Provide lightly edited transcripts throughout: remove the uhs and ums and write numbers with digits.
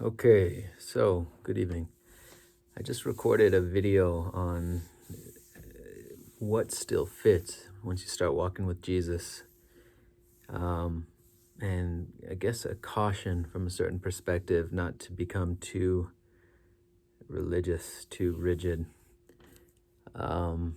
Okay, so good evening. I just recorded a video on what still fits once you start walking with Jesus. Um, and I guess a caution from a certain perspective not to become too religious, too rigid. Um,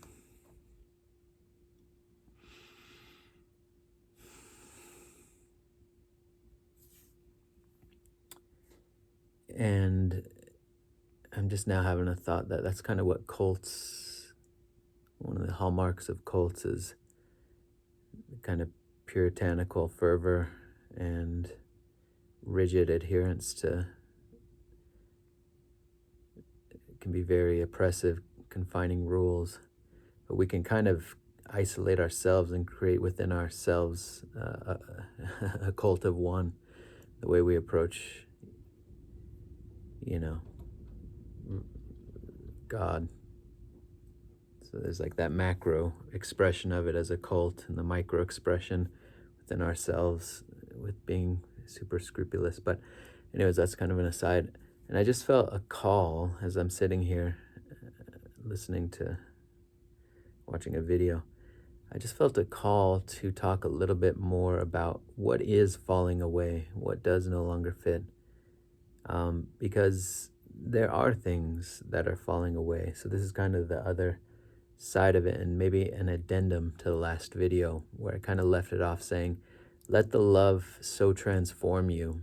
and I'm just now having a thought that that's kind of what cults, one of the hallmarks of cults is kind of puritanical fervor and rigid adherence to can be very oppressive, confining rules, but we can kind of isolate ourselves and create within ourselves a cult of one, the way we approach, you know, God. So there's like that macro expression of it as a cult, and the micro expression within ourselves with being super scrupulous. But, anyways, that's kind of an aside. And I just felt a call as I'm sitting here listening to, watching a video. I just felt a call to talk a little bit more about what is falling away, what does no longer fit, because there are things that are falling away. So this is kind of the other side of it, and maybe an addendum to the last video where I kind of left it off saying, let the love so transform you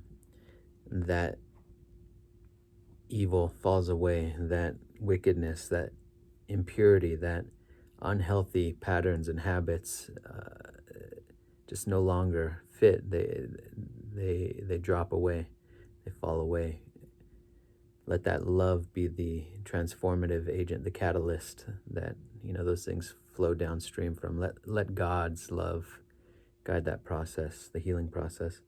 that evil falls away, that wickedness, that impurity, that unhealthy patterns and habits just no longer fit. They drop away, they fall away. Let that love be the transformative agent, the catalyst that those things flow downstream from. Let God's love guide that process, the healing process.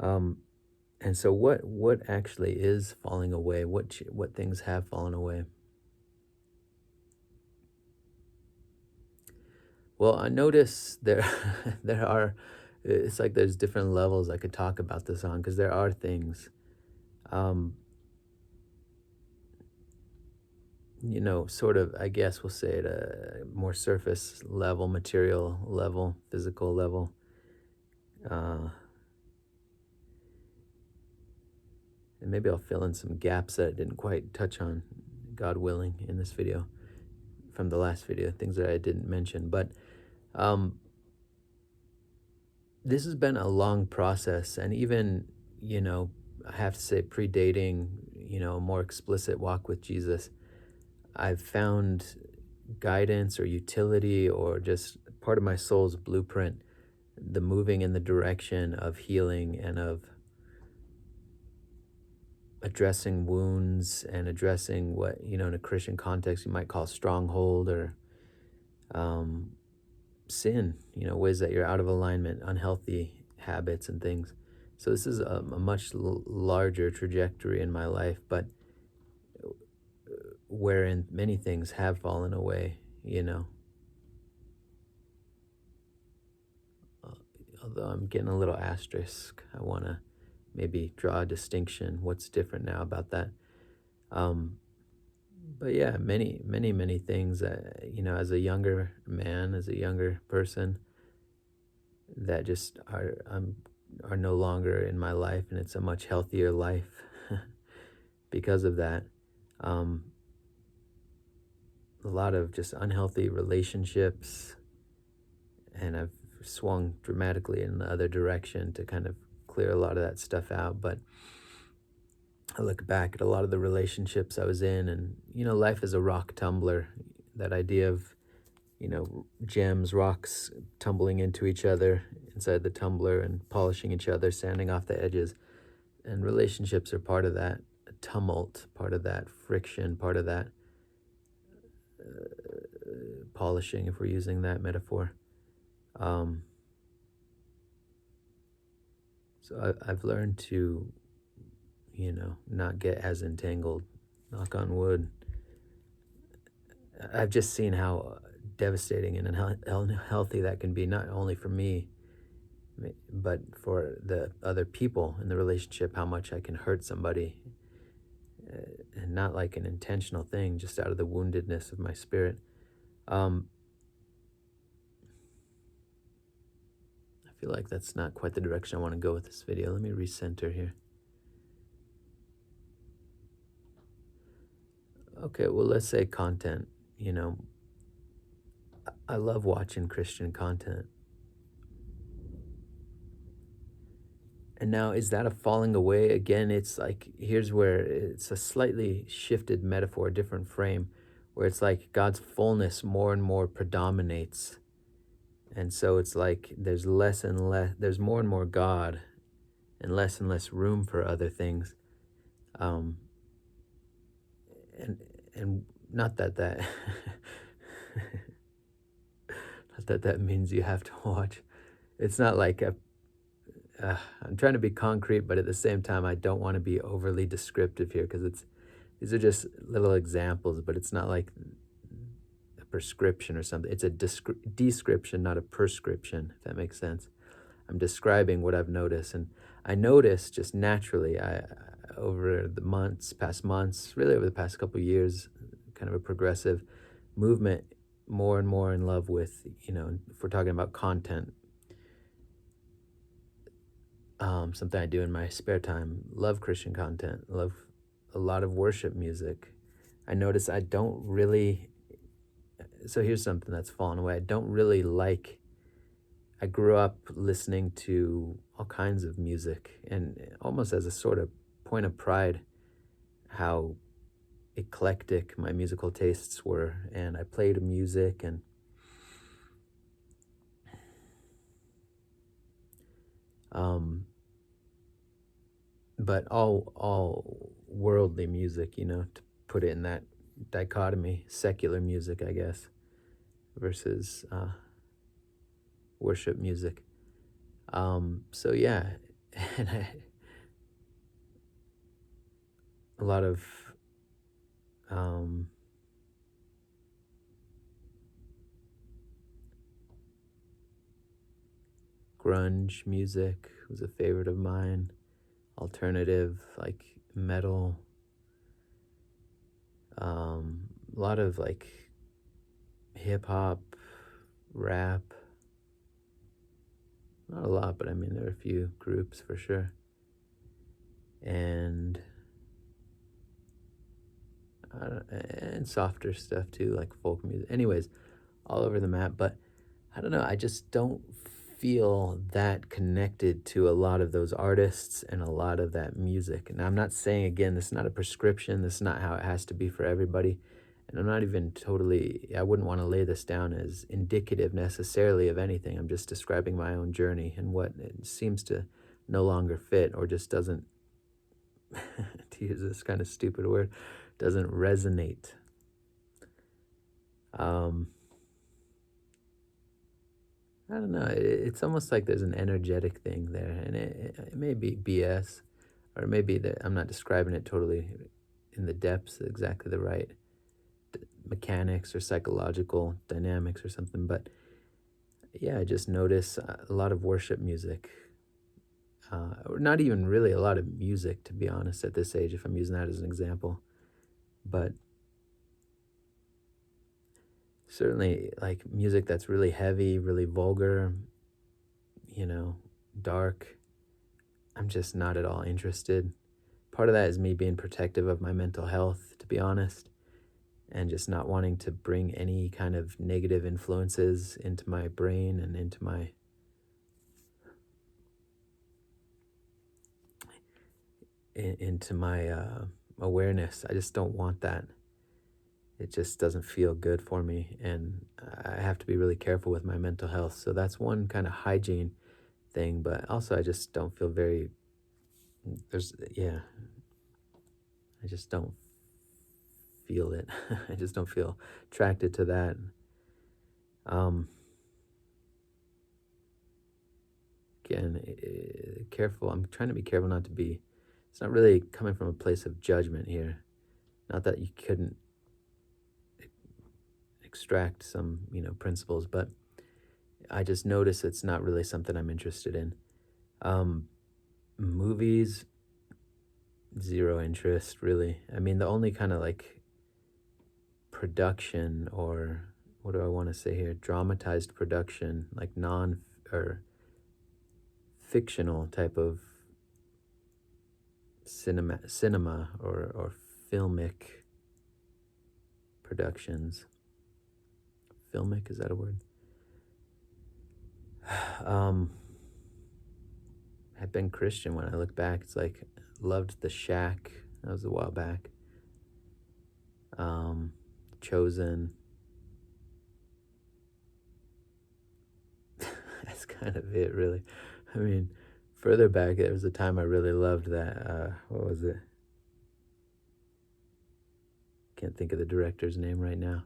And so, what actually is falling away? What things have fallen away? Well, I notice there there are. It's like there's different levels I could talk about this on, because there are things, um, sort of, I guess we'll say, at a more surface level, material level, physical level. Uh, and maybe I'll fill in some gaps that I didn't quite touch on, God willing, in this video from the last video, things that I didn't mention. But um, this has been a long process, and even, I have to say, predating, a more explicit walk with Jesus, I've found guidance or utility or just part of my soul's blueprint, the moving in the direction of healing and of addressing wounds and addressing what, in a Christian context, you might call stronghold or um, sin, ways that you're out of alignment, unhealthy habits and things. So this is a much larger trajectory in my life, but wherein many things have fallen away, Uh, although I'm getting a little asterisk, I want to maybe draw a distinction. What's different now about that? Um, but yeah, many things that, as a younger man, as a younger person, that just are no longer in my life, and it's a much healthier life because of that. Um, a lot of just unhealthy relationships, and I've swung dramatically in the other direction to kind of clear a lot of that stuff out. But I look back at a lot of the relationships I was in, and life is a rock tumbler. That idea of gems, rocks tumbling into each other inside the tumbler and polishing each other, sanding off the edges. And relationships are part of that tumult, part of that friction, part of that polishing, if we're using that metaphor. Um, so I've learned to, not get as entangled, knock on wood. I've just seen how devastating and unhealthy that can be, not only for me, but for the other people in the relationship, how much I can hurt somebody, and not like an intentional thing, just out of the woundedness of my spirit. Um, I feel like that's not quite the direction I want to go with this video. Let me recenter here. Okay, well, let's say content. You know, I love watching Christian content. And now, is that a falling away? Again, it's like, here's where it's a slightly shifted metaphor, different frame, where it's like God's fullness more and more predominates. And so it's like there's less and less, there's more and more God and less room for other things. Um, and not that that, not that that means you have to watch. It's not like I'm trying to be concrete, but at the same time, I don't want to be overly descriptive here, because these are just little examples, but it's not like a prescription or something. It's a description, not a prescription, if that makes sense. I'm describing what I've noticed, and I noticed just naturally, over the past months, really over the past couple of years, kind of a progressive movement, more and more in love with, if we're talking about content, something I do in my spare time, love Christian content, love a lot of worship music. I notice I don't really, so here's something that's fallen away. I grew up listening to all kinds of music, and almost as a sort of point of pride, how eclectic my musical tastes were. And I played music, and but all worldly music, to put it in that dichotomy, secular music, I guess, versus worship music. So yeah, and a lot of grunge music was a favorite of mine. Alternative, like metal. A lot of like hip hop, rap. Not a lot, but I mean, there are a few groups for sure. And softer stuff too, like folk music. Anyways, all over the map. But I don't know, I just don't feel that connected to a lot of those artists and a lot of that music. And I'm not saying, again, this is not a prescription. This is not how it has to be for everybody. And I'm not even I wouldn't want to lay this down as indicative necessarily of anything. I'm just describing my own journey and what it seems to no longer fit, or just doesn't, to use this kind of stupid word, doesn't resonate. I don't know. It's almost like there's an energetic thing there, and it may be BS, or maybe that I'm not describing it totally in the depths, exactly the right mechanics or psychological dynamics or something. But yeah, I just notice a lot of worship music, or not even really a lot of music, to be honest, at this age, if I'm using that as an example. But certainly like music that's really heavy, really vulgar, dark. I'm just not at all interested. Part of that is me being protective of my mental health, to be honest, and just not wanting to bring any kind of negative influences into my brain and into my awareness. I just don't want that. It just doesn't feel good for me, and I have to be really careful with my mental health. So that's one kind of hygiene thing, but also I just don't feel I just don't feel it. I just don't feel attracted to that. Again, careful. I'm trying to be careful not to be, it's not really coming from a place of judgment here. Not that you couldn't extract some, principles, but I just notice it's not really something I'm interested in. Um, Movies, zero interest really. I mean, the only kind of like production, or what do I want to say here? Dramatized production, like non or fictional type of cinema or filmic productions. Filmic, is that a word? Um, I've been Christian. When I look back, it's like loved The Shack. That was a while back. Um, Chosen. That's kind of it, really. I mean, further back, there was a time I really loved that. What was it? Can't think of the director's name right now.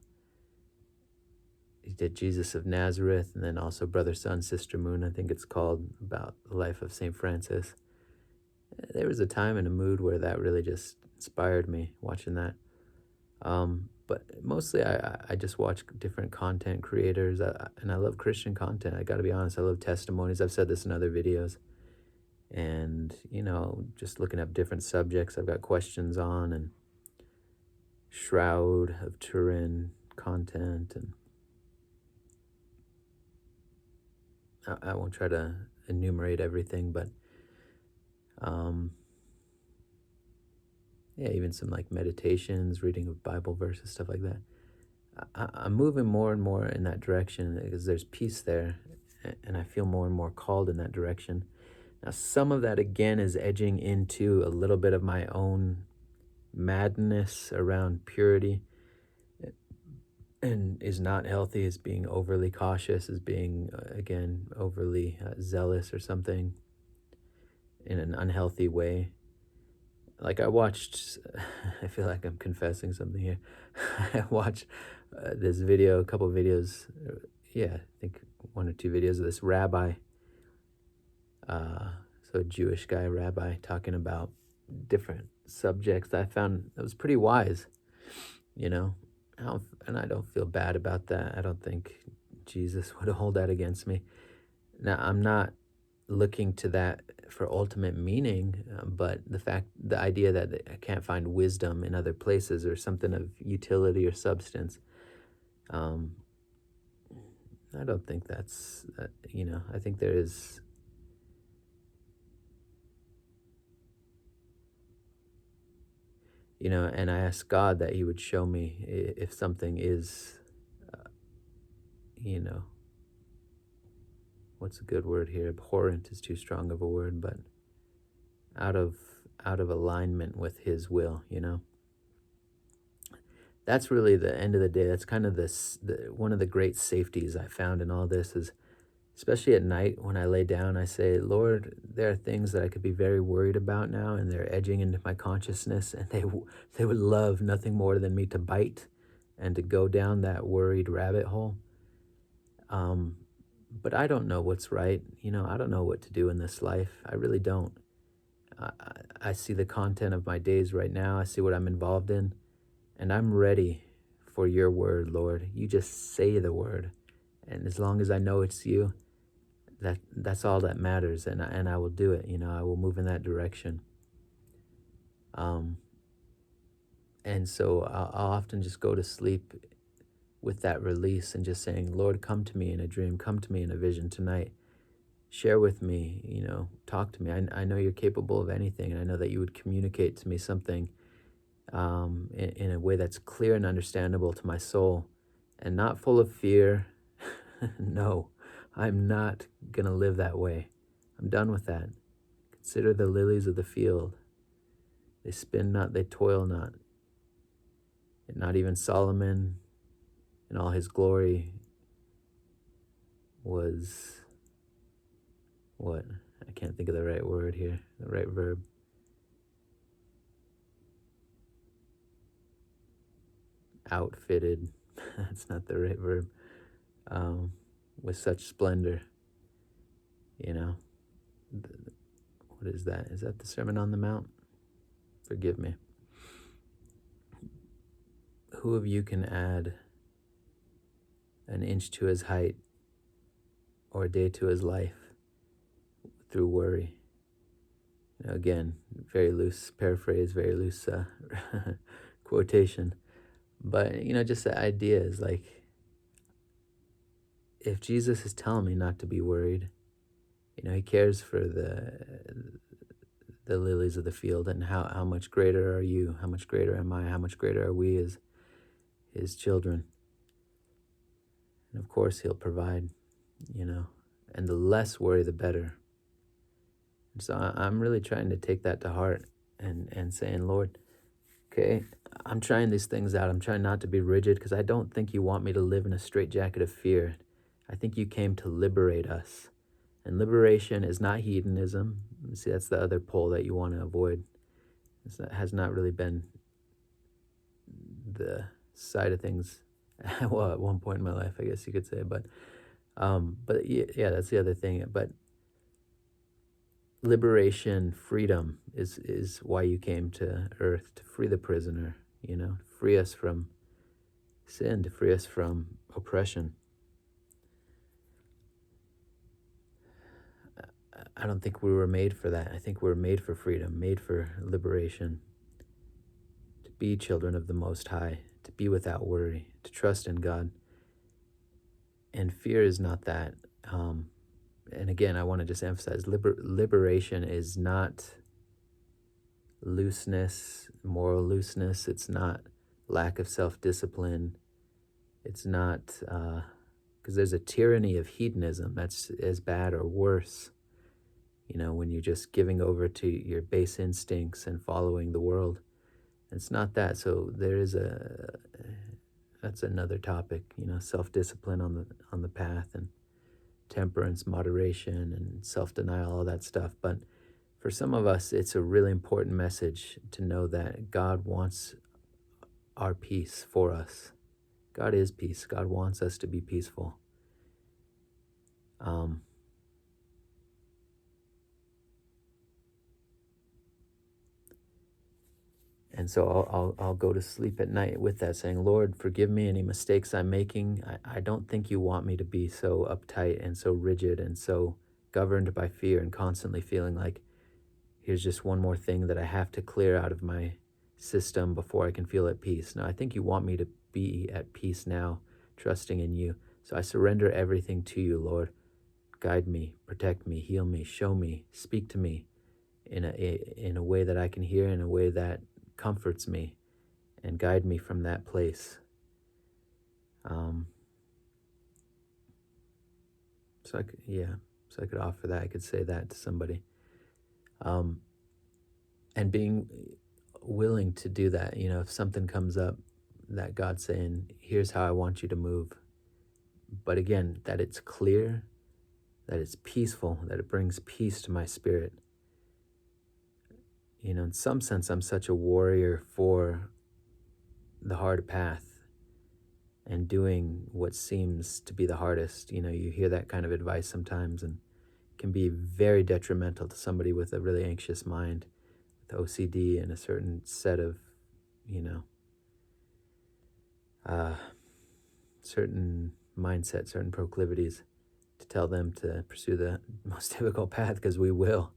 He did Jesus of Nazareth, and then also Brother, Sun, Sister, Moon, I think it's called, about the life of St. Francis. There was a time and a mood where that really just inspired me, watching that. But mostly I just watch different content creators, and I love Christian content. I gotta be honest, I love testimonies. I've said this in other videos. And, just looking up different subjects I've got questions on, and Shroud of Turin content, and I won't try to enumerate everything, but yeah, even some like meditations, reading of Bible verses, stuff like that. I'm moving more and more in that direction because there's peace there, and I feel more and more called in that direction. Now, some of that again is edging into a little bit of my own madness around purity, and is not healthy, is being overly cautious, is being, again, overly zealous or something in an unhealthy way. Like I watched, I feel like I'm confessing something here. I watched this video, a couple videos, yeah, I think one or two videos of this rabbi, so a Jewish guy, rabbi, talking about different subjects that I found that was pretty wise, you know. And I don't feel bad about that. I don't think Jesus would hold that against me. Now, I'm not looking to that for ultimate meaning, but the idea that I can't find wisdom in other places or something of utility or substance, um, I don't think that's, I think there is, and I ask God that He would show me if something is, uh, you know, what's a good word here? Abhorrent is too strong of a word, but out of alignment with His will. That's really the end of the day. That's kind of one of the great safeties I found in all this is, especially at night when I lay down, I say, Lord, there are things that I could be very worried about now, and they're edging into my consciousness, and they would love nothing more than me to bite and to go down that worried rabbit hole. But I don't know what's right. I don't know what to do in this life. I really don't. I see the content of my days right now. I see what I'm involved in, and I'm ready for your word, Lord. You just say the word, and as long as I know it's you, that's all that matters, and I will do it. I will move in that direction. And so I'll often just go to sleep with that release and just saying, Lord, come to me in a dream, come to me in a vision tonight. Share with me, talk to me. I know you're capable of anything, and I know that you would communicate to me something in a way that's clear and understandable to my soul, and not full of fear. No, I'm not going to live that way. I'm done with that. Consider the lilies of the field. They spin not, they toil not. And not even Solomon in all his glory was what? I can't think of the right word here, the right verb. Outfitted. That's not the right verb. With such splendor, what is that? Is that the Sermon on the Mount? Forgive me. Who of you can add an inch to his height or a day to his life through worry. Again, very loose paraphrase, very loose quotation. But, just the idea is like, if Jesus is telling me not to be worried, he cares for the lilies of the field, and how much greater are you? How much greater am I? How much greater are we as his children? And of course he'll provide, and the less worry, the better. And so I'm really trying to take that to heart and saying, Lord, okay, I'm trying these things out. I'm trying not to be rigid, because I don't think you want me to live in a straitjacket of fear. I think you came to liberate us. And liberation is not hedonism. See, that's the other pole that you want to avoid. It has not really been the side of things, well, at one point in my life, I guess you could say. But yeah, that's the other thing. But liberation, freedom is why you came to earth, to free the prisoner, free us from sin, to free us from oppression. I don't think we were made for that. I think we were made for freedom, made for liberation, to be children of the Most High, to be without worry, to trust in God. And fear is not that. And again, I want to just emphasize, liberation is not looseness, moral looseness. It's not lack of self-discipline. It's not, because there's a tyranny of hedonism that's as bad or worse. When you're just giving over to your base instincts and following the world. It's not that. So that's another topic, self-discipline on the path, and temperance, moderation, and self-denial, all that stuff. But for some of us, it's a really important message to know that God wants our peace for us. God is peace. God wants us to be peaceful. And so I'll go to sleep at night with that, saying, Lord, forgive me any mistakes I'm making. I don't think you want me to be so uptight and so rigid and so governed by fear, and constantly feeling like here's just one more thing that I have to clear out of my system before I can feel at peace. No, I think you want me to be at peace now, trusting in you. So I surrender everything to you, Lord. Guide me, protect me, heal me, show me, speak to me in a way that I can hear, in a way that comforts me, and guide me from that place. So I could offer that. I could say that to somebody. And being willing to do that, if something comes up that God's saying, here's how I want you to move. But again, that it's clear, that it's peaceful, that it brings peace to my spirit. In some sense, I'm such a warrior for the hard path and doing what seems to be the hardest. You hear that kind of advice sometimes, and it can be very detrimental to somebody with a really anxious mind, with OCD and a certain set of, certain mindset, certain proclivities, to tell them to pursue the most difficult path, because we will.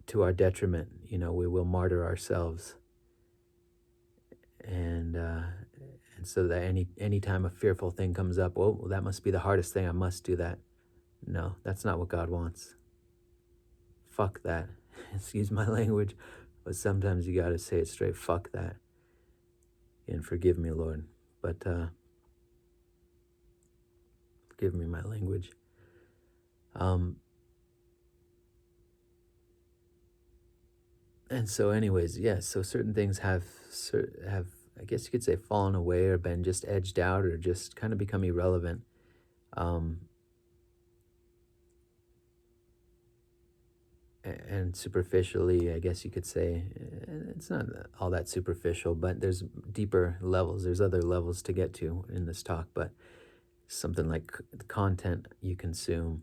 To our detriment, we will martyr ourselves, and so that any time a fearful thing comes up, well, that must be the hardest thing, I must do that. No, that's not what God wants. Fuck that. Excuse my language, but sometimes you gotta say it straight. Fuck that. And forgive me, Lord, but forgive me my language. And so anyways, yes, so certain things have, I guess you could say, fallen away, or been just edged out, or just kind of become irrelevant. And superficially, I guess you could say, it's not all that superficial, but there's deeper levels. There's other levels to get to in this talk, but something like the content you consume.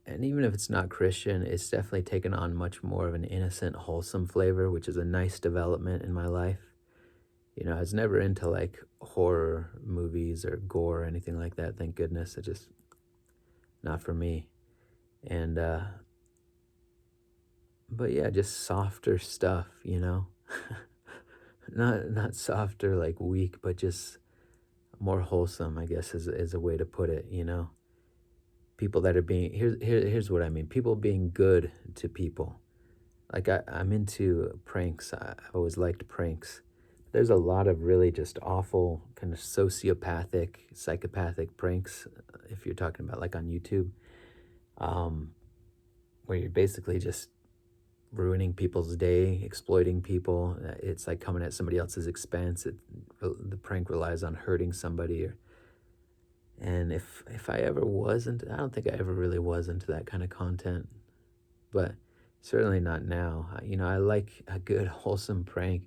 And even if it's not Christian, it's definitely taken on much more of an innocent, wholesome flavor, which is a nice development in my life. I was never into like horror movies or gore or anything like that, thank goodness. not for me. And but yeah, just softer stuff, not softer like weak, but just more wholesome, I guess is a way to put it. People that are being here's what I mean. People being good to people. Like I'm into pranks. I've always liked pranks. There's a lot of really just awful kind of sociopathic, psychopathic pranks. If you're talking about like on YouTube, um, where you're basically just ruining people's day, exploiting people. It's like coming at somebody else's expense. The prank relies on hurting somebody. And if I ever wasn't, I don't think I ever really was into that kind of content, but certainly not now. I like a good wholesome prank.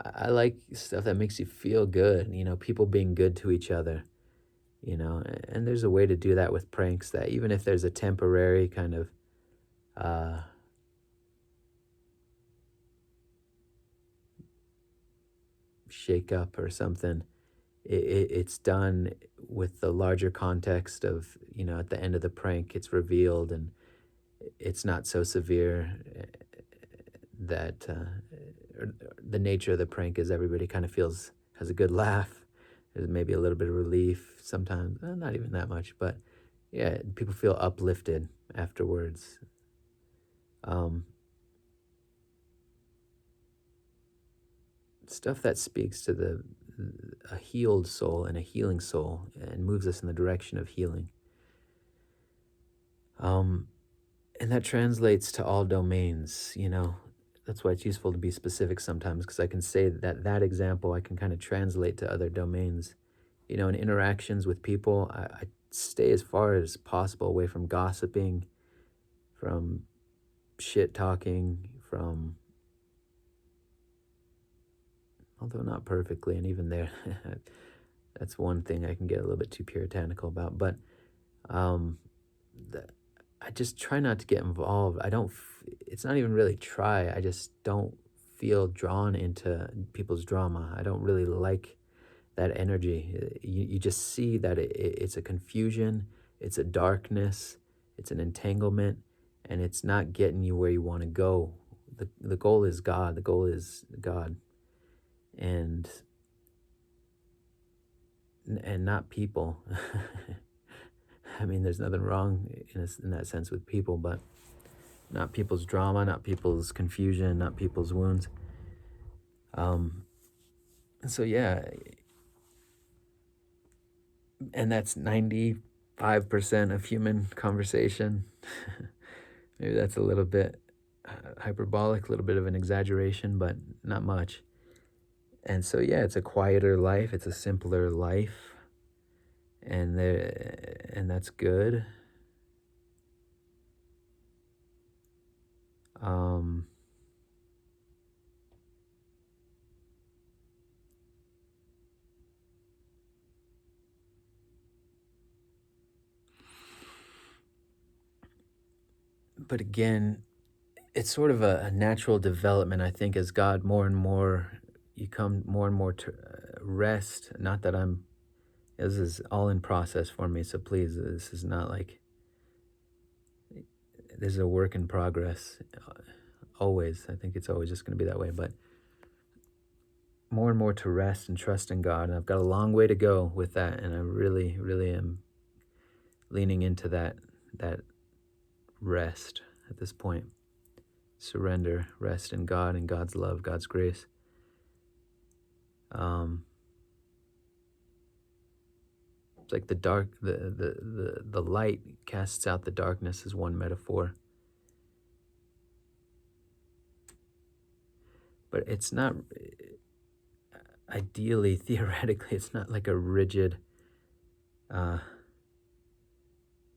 I like stuff that makes you feel good. People being good to each other. And there's a way to do that with pranks, that even if there's a temporary kind of uh, shake up or something, it's done with the larger context of, at the end of the prank, it's revealed and it's not so severe, that the nature of the prank is everybody kind of has a good laugh. There's maybe a little bit of relief sometimes, not even that much, but yeah, people feel uplifted afterwards. Um, Stuff that speaks to a healed soul and a healing soul and moves us in the direction of healing. And that translates to all domains. That's why it's useful to be specific sometimes, because I can say that example I can kind of translate to other domains. In interactions with people, I stay as far as possible away from gossiping, from shit talking, from, although not perfectly, and even there, that's one thing I can get a little bit too puritanical about. But um, I just try not to get involved. It's not even really try. I just don't feel drawn into people's drama. I don't really like that energy. You just see that it's a confusion, it's a darkness, it's an entanglement, and it's not getting you where you want to go. The goal is God. The goal is God, and not people. I mean, there's nothing wrong in that sense with people, but not people's drama, not people's confusion, not people's wounds. So yeah, and that's 95% of human conversation. Maybe that's a little bit hyperbolic, a little bit of an exaggeration, but not much. And so yeah, it's a quieter life, it's a simpler life, and that's good. But again, it's sort of a natural development, I think, as God more and more, you come more and more to rest. Not that this is all in process for me, so please, this is not like, this is a work in progress. Always. I think it's always just going to be that way, but more and more to rest and trust in God. And I've got a long way to go with that, and I really, really am leaning into that rest at this point. Surrender, rest in God and God's love, God's grace. It's like the light casts out the darkness is one metaphor. But it's not, ideally, theoretically, it's not like a rigid,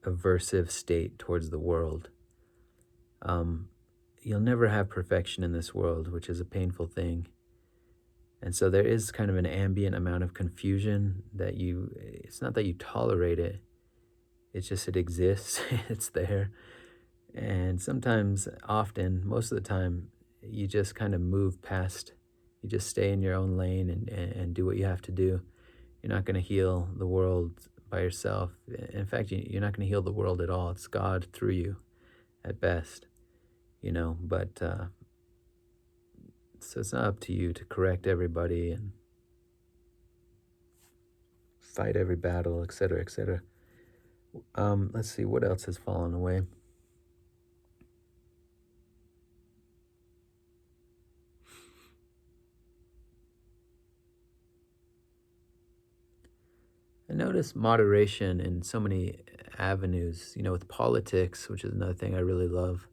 aversive state towards the world. You'll never have perfection in this world, which is a painful thing. And so there is kind of an ambient amount of confusion that it's not that you tolerate it, it's just it exists, it's there. And sometimes, often, most of the time, you just kind of move past, you just stay in your own lane and do what you have to do. You're not going to heal the world by yourself. In fact, you're not going to heal the world at all. It's God through you at best, but so it's not up to you to correct everybody and fight every battle, etc., etc. Let's see, what else has fallen away? I notice moderation in so many avenues, with politics, which is another thing I really love.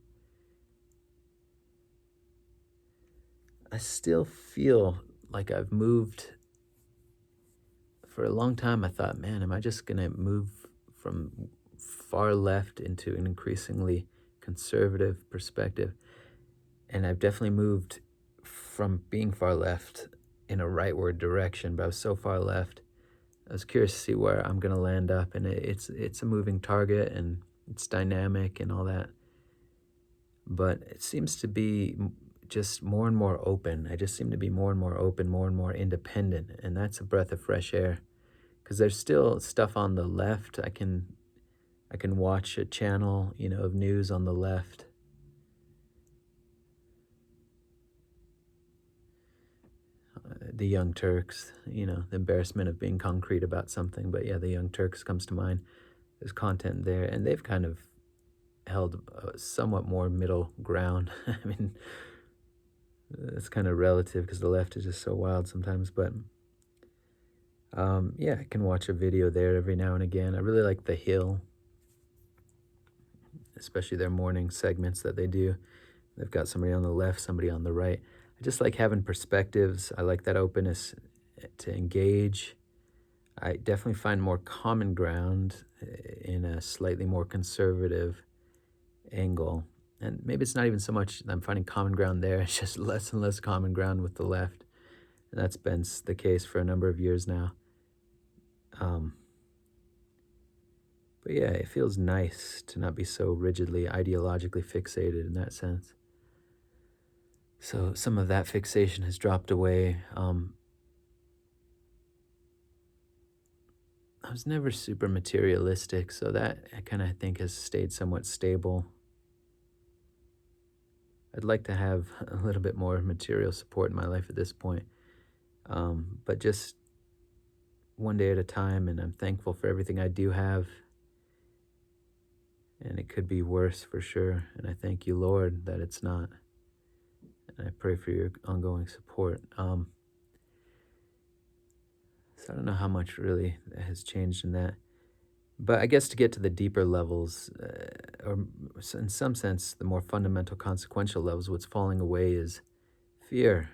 I still feel like I've moved. For a long time, I thought, man, am I just going to move from far left into an increasingly conservative perspective? And I've definitely moved from being far left in a rightward direction, but I was so far left. I was curious to see where I'm going to land up, and it's a moving target, and it's dynamic and all that. But it seems to be just more and more open. I just seem to be more and more open, more and more independent, and that's a breath of fresh air. Because there's still stuff on the left. I can watch a channel, of news on the left. The Young Turks, the embarrassment of being concrete about something. But yeah, the Young Turks comes to mind. There's content there, and they've kind of held a somewhat more middle ground. I mean, it's kind of relative because the left is just so wild sometimes. But yeah, I can watch a video there every now and again. I really like The Hill, especially their morning segments that they do. They've got somebody on the left, somebody on the right. I just like having perspectives. I like that openness to engage. I definitely find more common ground in a slightly more conservative angle. And maybe it's not even so much I'm finding common ground there, it's just less and less common ground with the left. And that's been the case for a number of years now. But yeah, it feels nice to not be so rigidly ideologically fixated in that sense. So some of that fixation has dropped away. I was never super materialistic, so that I kind of think has stayed somewhat stable. I'd like to have a little bit more material support in my life at this point, but just one day at a time, and I'm thankful for everything I do have. And it could be worse for sure, and I thank you, Lord, that it's not. And I pray for your ongoing support. So I don't know how much really has changed in that. But I guess to get to the deeper levels, or in some sense, the more fundamental consequential levels, what's falling away is fear.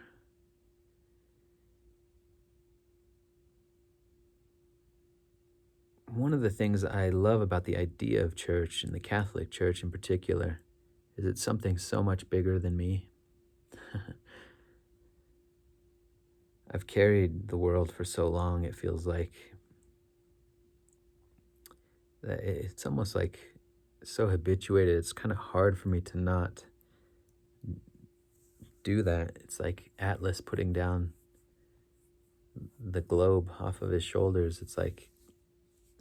One of the things I love about the idea of church, and the Catholic Church in particular, is it's something so much bigger than me. I've carried the world for so long, it feels like that it's almost like so habituated, it's kind of hard for me to not do that. It's like Atlas putting down the globe off of his shoulders. It's like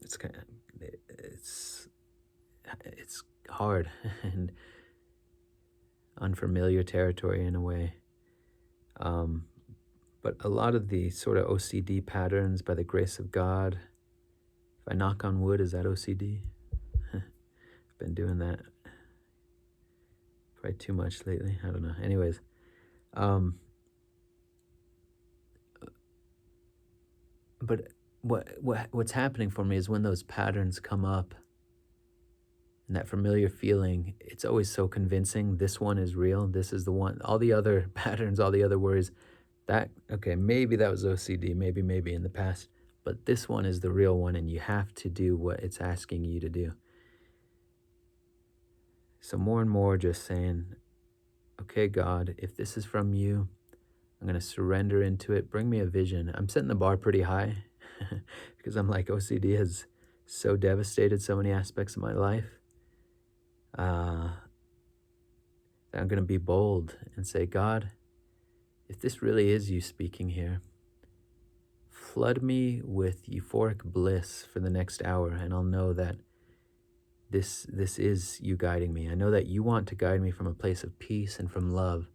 it's kind of it's hard and unfamiliar territory in a way. But a lot of the sort of OCD patterns, by the grace of God, if I knock on wood, is that OCD? I've been doing that probably too much lately. I don't know. Anyways, but what's happening for me is when those patterns come up, and that familiar feeling, it's always so convincing. This one is real. This is the one. All the other patterns, all the other worries, okay, maybe that was OCD, maybe in the past, but this one is the real one, and you have to do what it's asking you to do. So more and more just saying, okay, God, if this is from you, I'm going to surrender into it. Bring me a vision. I'm setting the bar pretty high because I'm like, OCD has so devastated so many aspects of my life. I'm going to be bold and say, God, if this really is you speaking here, flood me with euphoric bliss for the next hour, and I'll know that this is you guiding me. I know that you want to guide me from a place of peace and from love.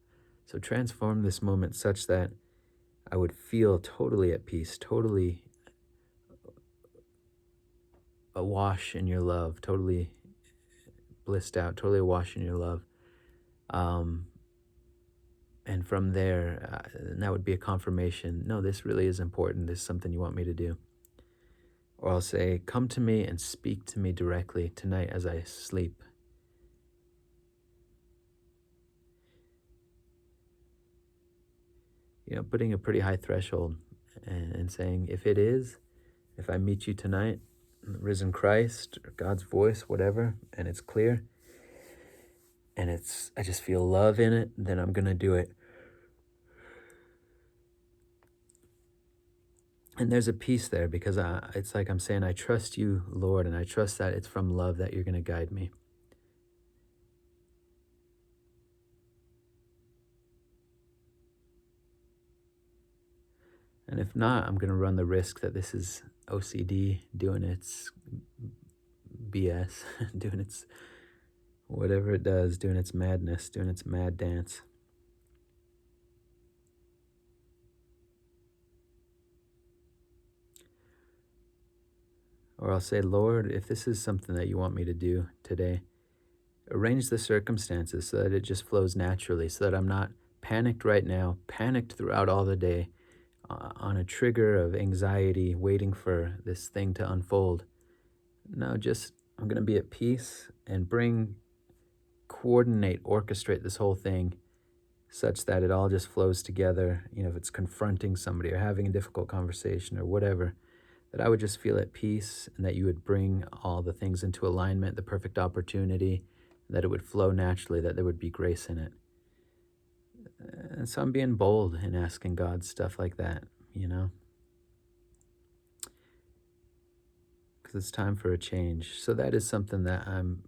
So transform this moment such that I would feel totally at peace, totally awash in your love, totally blissed out, totally awash in your love. Um, and from there, and that would be a confirmation. No, this really is important. This is something you want me to do. Or I'll say, come to me and speak to me directly tonight as I sleep. Putting a pretty high threshold and saying, if I meet you tonight, risen Christ, or God's voice, whatever, and it's clear, and I just feel love in it, then I'm going to do it. And there's a peace there because it's like I'm saying, I trust you, Lord, and I trust that it's from love that you're going to guide me. And if not, I'm going to run the risk that this is OCD doing its BS, doing its whatever it does, doing its madness, doing its mad dance. Or I'll say, Lord, if this is something that you want me to do today, arrange the circumstances so that it just flows naturally, so that I'm not panicked right now, panicked throughout all the day, on a trigger of anxiety, waiting for this thing to unfold. No, just I'm going to be at peace and coordinate, orchestrate this whole thing such that it all just flows together. If it's confronting somebody or having a difficult conversation or whatever, that I would just feel at peace and that you would bring all the things into alignment, the perfect opportunity, that it would flow naturally, that there would be grace in it. And so I'm being bold in asking God stuff like that, because it's time for a change. So that is something that I'm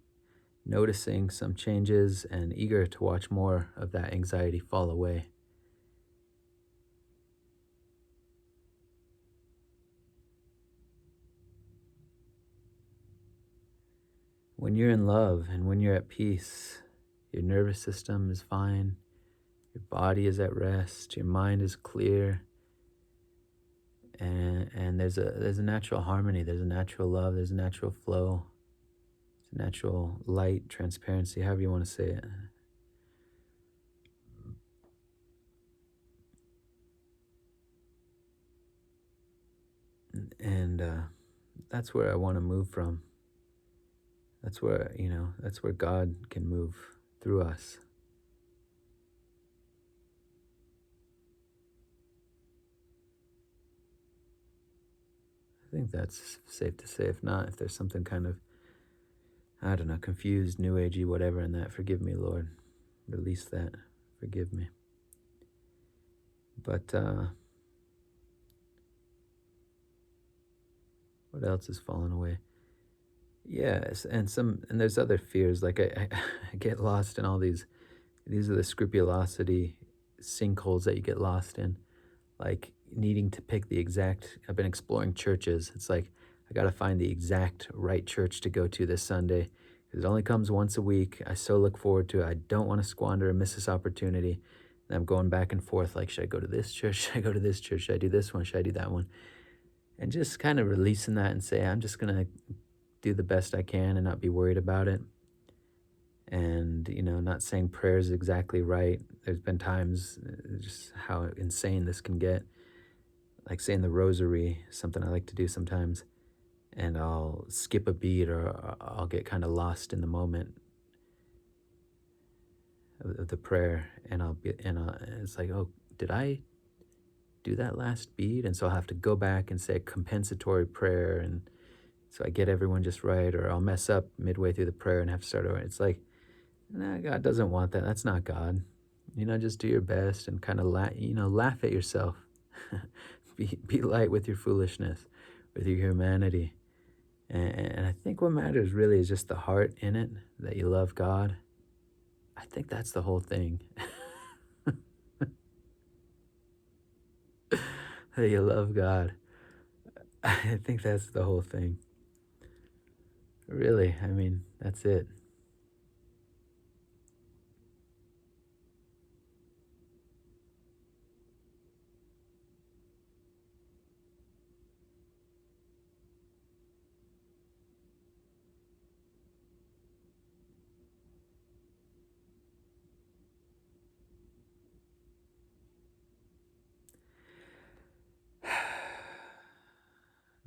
noticing, some changes, and eager to watch more of that anxiety fall away. When you're in love and when you're at peace, your nervous system is fine, your body is at rest, your mind is clear, and there's a natural harmony, there's a natural love, there's a natural flow, there's a natural light, transparency, however you want to say it. And that's where I want to move from. That's where God can move through us. I think that's safe to say. If not, if there's something kind of, I don't know, confused, new agey, whatever in that, forgive me, Lord. Release that. Forgive me. But what else is falling away? Yes, and there's other fears. Like I get lost in all these. These are the scrupulosity sinkholes that you get lost in. Like needing to pick the exact. I've been exploring churches. It's like I got to find the exact right church to go to this Sunday because it only comes once a week. I so look forward to it. I don't want to squander or miss this opportunity. And I'm going back and forth. Like, should I go to this church? Should I go to this church? Should I do this one? Should I do that one? And just kind of releasing that and say, I'm just gonna do the best I can and not be worried about it. And not saying prayers exactly right. There's been times just how insane this can get, like saying the rosary, something I like to do sometimes, and I'll skip a beat or I'll get kind of lost in the moment of the prayer, and it's like, oh, did I do that last beat? And so I'll have to go back and say a compensatory prayer, and so I get everyone just right, or I'll mess up midway through the prayer and have to start over. It's like, nah, God doesn't want that. That's not God. Just do your best and kind of laugh at yourself. be light with your foolishness, with your humanity. And I think what matters really is just the heart in it, that you love God. I think that's the whole thing. That you love God. I think that's the whole thing. Really, I mean, that's it.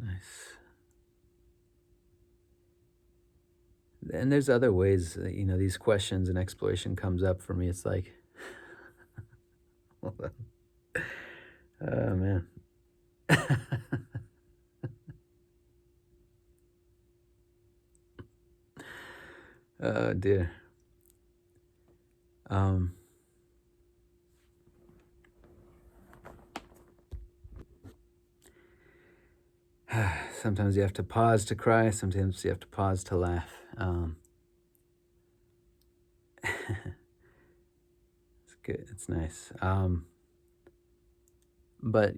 Nice. And there's other ways, these questions and exploration comes up for me. It's like, hold on. Oh man. Oh dear. Um, Sometimes you have to pause to cry. Sometimes you have to pause to laugh. It's good. It's nice. But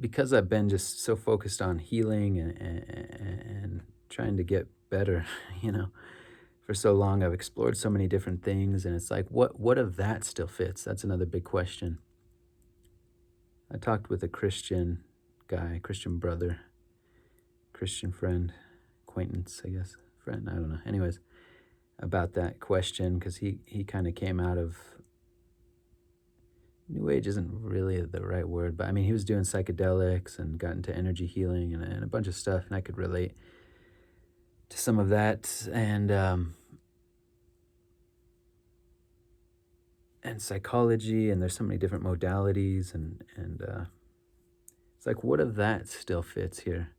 because I've been just so focused on healing and trying to get better, you know, for so long, I've explored so many different things, and it's like, what of that still fits? That's another big question. I talked with a Christian guy, Christian brother, Christian friend, acquaintance, I guess, friend. I don't know. Anyways, about that question because he kind of came out of New Age isn't really the right word, but I mean, he was doing psychedelics and got into energy healing and a bunch of stuff, and I could relate to some of that. And psychology, and there's so many different modalities, and it's like, what of that still fits here?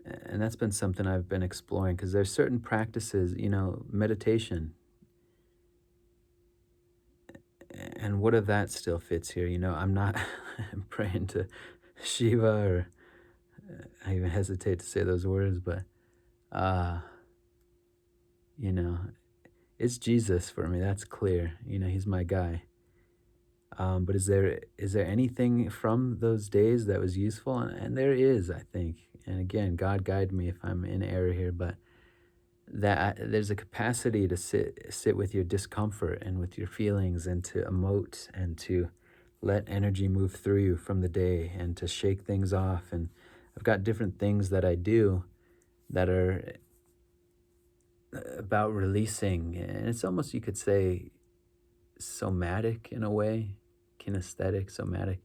And that's been something I've been exploring because there's certain practices, meditation, and what of that still fits here? I'm not praying to Shiva, or I even hesitate to say those words, but uh, you know, it's Jesus for me. That's clear. He's my guy. But is there anything from those days that was useful? And there is, I think. And again, God guide me if I'm in error here, but that there's a capacity to sit with your discomfort and with your feelings, and to emote, and to let energy move through you from the day, and to shake things off. And I've got different things that I do that are about releasing, and it's almost, you could say, somatic in a way, kinesthetic, somatic,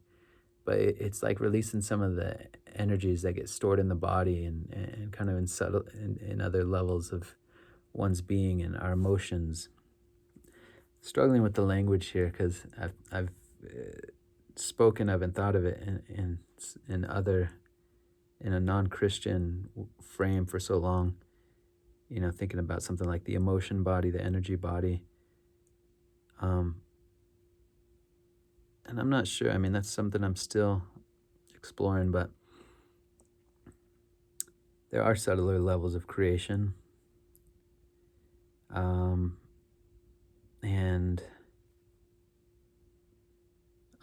but it's like releasing some of the energies that get stored in the body, and kind of in subtle in other levels of one's being and our emotions. Struggling with the language here because I've spoken of and thought of it in other, in a non-Christian frame for so long, thinking about something like the emotion body, the energy body. And I'm not sure. I mean, that's something I'm still exploring, but there are subtler levels of creation. And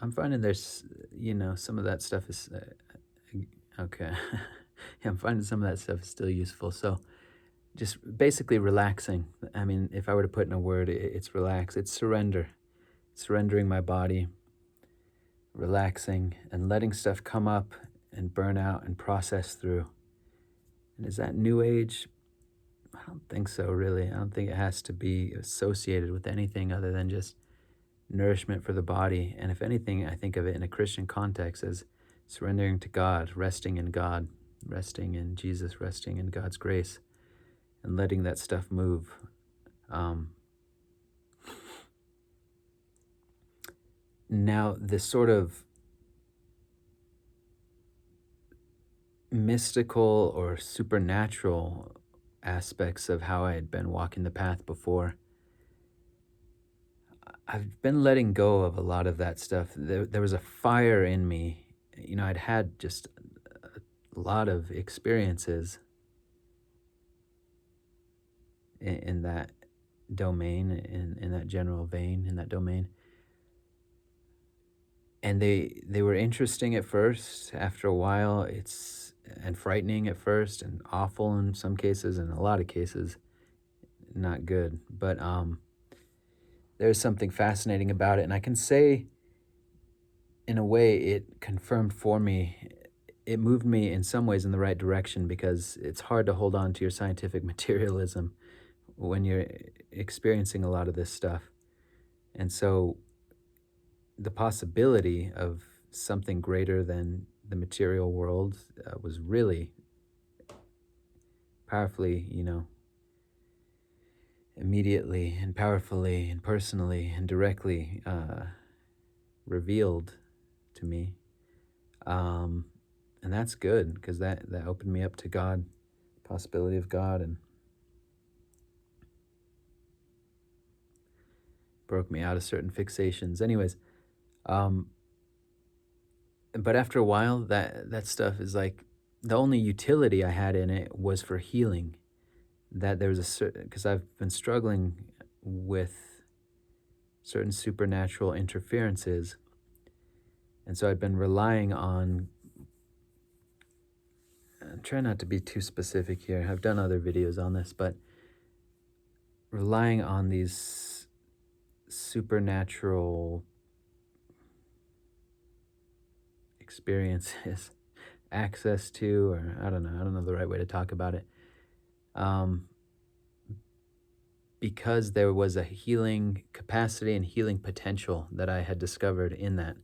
I'm finding there's, some of that stuff is, okay. Yeah, I'm finding some of that stuff is still useful. So just basically relaxing. I mean, if I were to put in a word, it's relax. It's surrender. Surrendering my body, relaxing, and letting stuff come up and burn out and process through. And is that New Age? I don't think so, really. I don't think it has to be associated with anything other than just nourishment for the body. And if anything, I think of it in a Christian context as surrendering to God, resting in God, resting in Jesus, resting in God's grace, and letting that stuff move. Now, this sort of mystical or supernatural aspects of how I had been walking the path before, I've been letting go of a lot of that stuff. There was a fire in me. I'd had just a lot of experiences in that domain, in that general vein, in that domain. and they were interesting at first. After a while, it's and frightening at first, and awful in some cases, and a lot of cases, not good. But there's something fascinating about it, and I can say, in a way, it confirmed for me. It moved me in some ways in the right direction because it's hard to hold on to your scientific materialism when you're experiencing a lot of this stuff. And so the possibility of something greater than the material world was really powerfully, immediately and powerfully and personally and directly revealed to me. Um, and that's good because that opened me up to God, possibility of God, and broke me out of certain fixations. Anyways, um, but after a while, that stuff is like the only utility I had in it was for healing. That there was a certain, because I've been struggling with certain supernatural interferences, and so I've been relying on. I'm trying not to be too specific here. I've done other videos on this, but relying on these supernatural experiences, access to, or I don't know the right way to talk about it. Because there was a healing capacity and healing potential that I had discovered in that.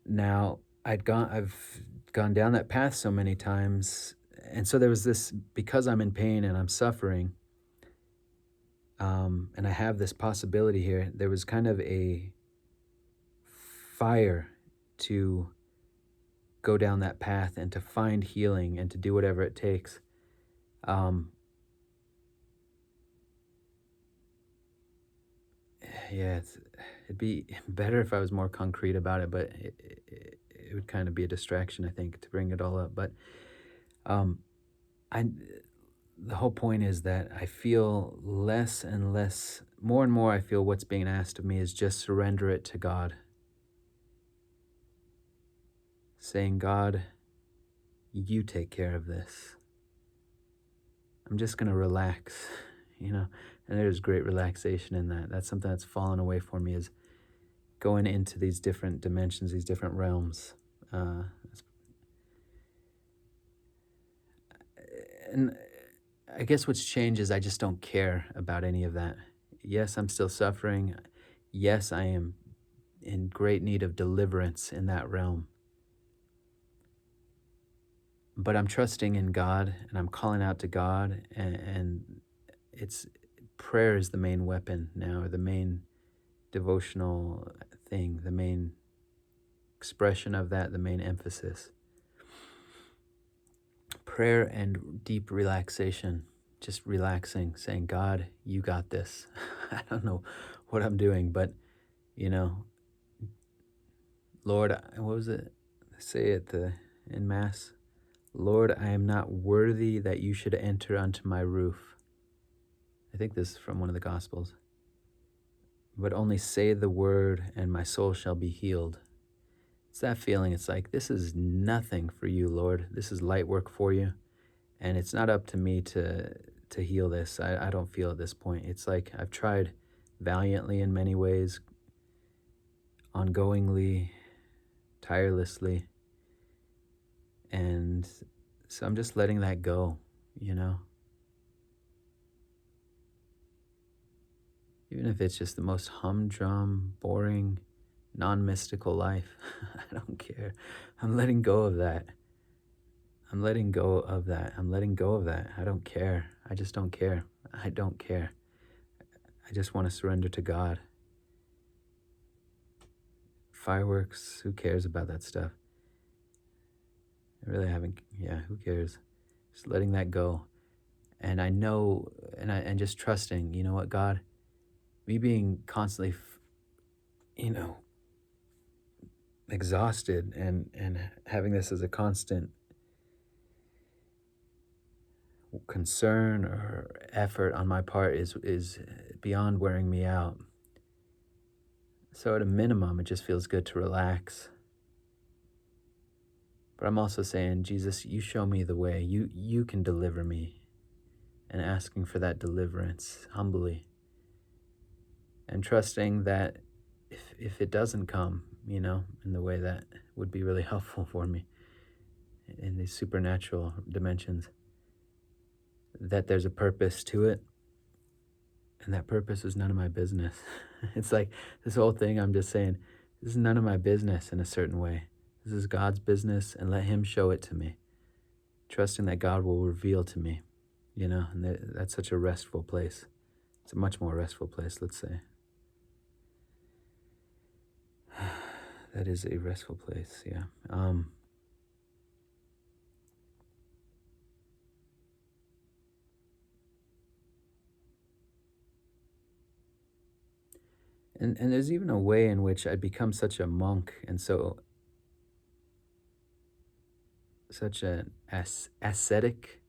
Now, I've gone down that path so many times, and so there was this, because I'm in pain and I'm suffering, and I have this possibility here. There was kind of a fire to go down that path and to find healing and to do whatever it takes. Yeah, it'd be better if I was more concrete about it, but it would kind of be a distraction, I think, to bring it all up. But um, I, the whole point is that I feel less and less, more and more, I feel what's being asked of me is just surrender it to God. Saying, God, you take care of this. I'm just going to relax, and there's great relaxation in that. That's something that's fallen away for me, is going into these different dimensions, these different realms. And I guess what's changed is I just don't care about any of that. Yes, I'm still suffering. Yes, I am in great need of deliverance in that realm. But I'm trusting in God, and I'm calling out to God, and it's prayer is the main weapon now, the main devotional thing, the main expression of that, the main emphasis. Prayer and deep relaxation, just relaxing, saying, God, you got this. I don't know what I'm doing, but, Lord, what was it? Say it in Mass. Lord, I am not worthy that you should enter unto my roof. I think this is from one of the Gospels. But only say the word, and my soul shall be healed. It's that feeling. It's like, this is nothing for you, Lord. This is light work for you. And it's not up to me to heal this. I don't feel at this point. It's like I've tried valiantly in many ways, ongoingly, tirelessly. And so I'm just letting that go, Even if it's just the most humdrum, boring, non-mystical life, I don't care. I'm letting go of that. I'm letting go of that. I'm letting go of that. I don't care. I just don't care. I don't care. I just want to surrender to God. Fireworks, who cares about that stuff? I really haven't, who cares? Just letting that go. And I know, and just trusting, you know what, God, me being constantly, exhausted and having this as a constant concern or effort on my part is beyond wearing me out. So at a minimum, it just feels good to relax. But I'm also saying, Jesus, you show me the way. You can deliver me, and asking for that deliverance humbly, and trusting that if it doesn't come, in the way that would be really helpful for me in these supernatural dimensions, that there's a purpose to it, and that purpose is none of my business. It's like this whole thing, I'm just saying, this is none of my business in a certain way. This is God's business, and let Him show it to me, trusting that God will reveal to me, and that's such a restful place. It's a much more restful place, let's say. That is a restful place, yeah. And there's even a way in which I become such a monk, and such an ascetic,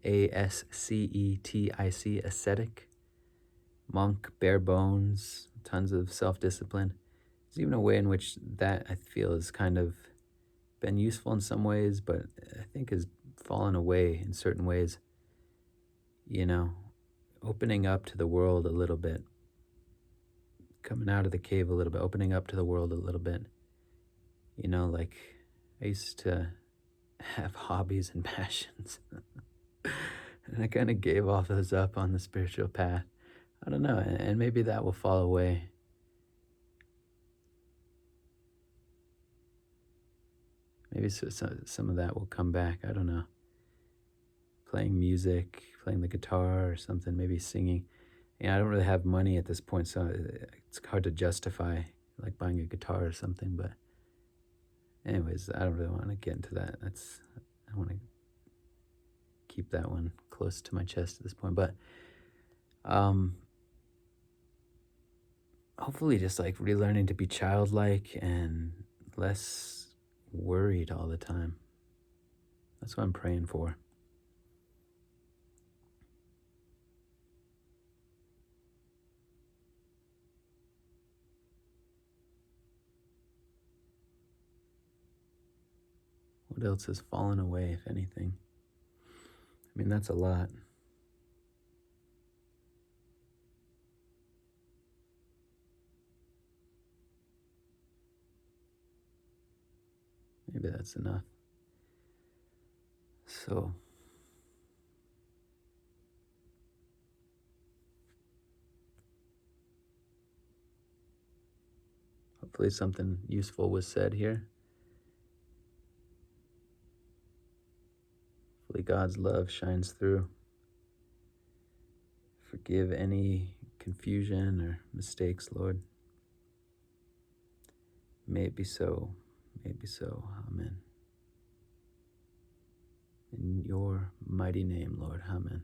ascetic, ascetic monk, bare bones, tons of self-discipline. There's even a way in which that I feel has kind of been useful in some ways, but I think has fallen away in certain ways. You know, opening up to the world a little bit, coming out of the cave a little bit, opening up to the world a little bit. Like I used to have hobbies and passions. And I kind of gave all those up on the spiritual path. I don't know, and maybe that will fall away. Maybe some of that will come back. I don't know. Playing music, playing the guitar or something, maybe singing. I don't really have money at this point, so it's hard to justify like buying a guitar or something. But anyways, I don't really want to get into that. I want to keep that one close to my chest at this point. But hopefully just like relearning to be childlike and less worried all the time. That's what I'm praying for. What else has fallen away, if anything? I mean, that's a lot. Maybe that's enough. So, hopefully something useful was said here. Hopefully God's love shines through. Forgive any confusion or mistakes, Lord. May it be so. May it be so. Amen. In your mighty name, Lord. Amen.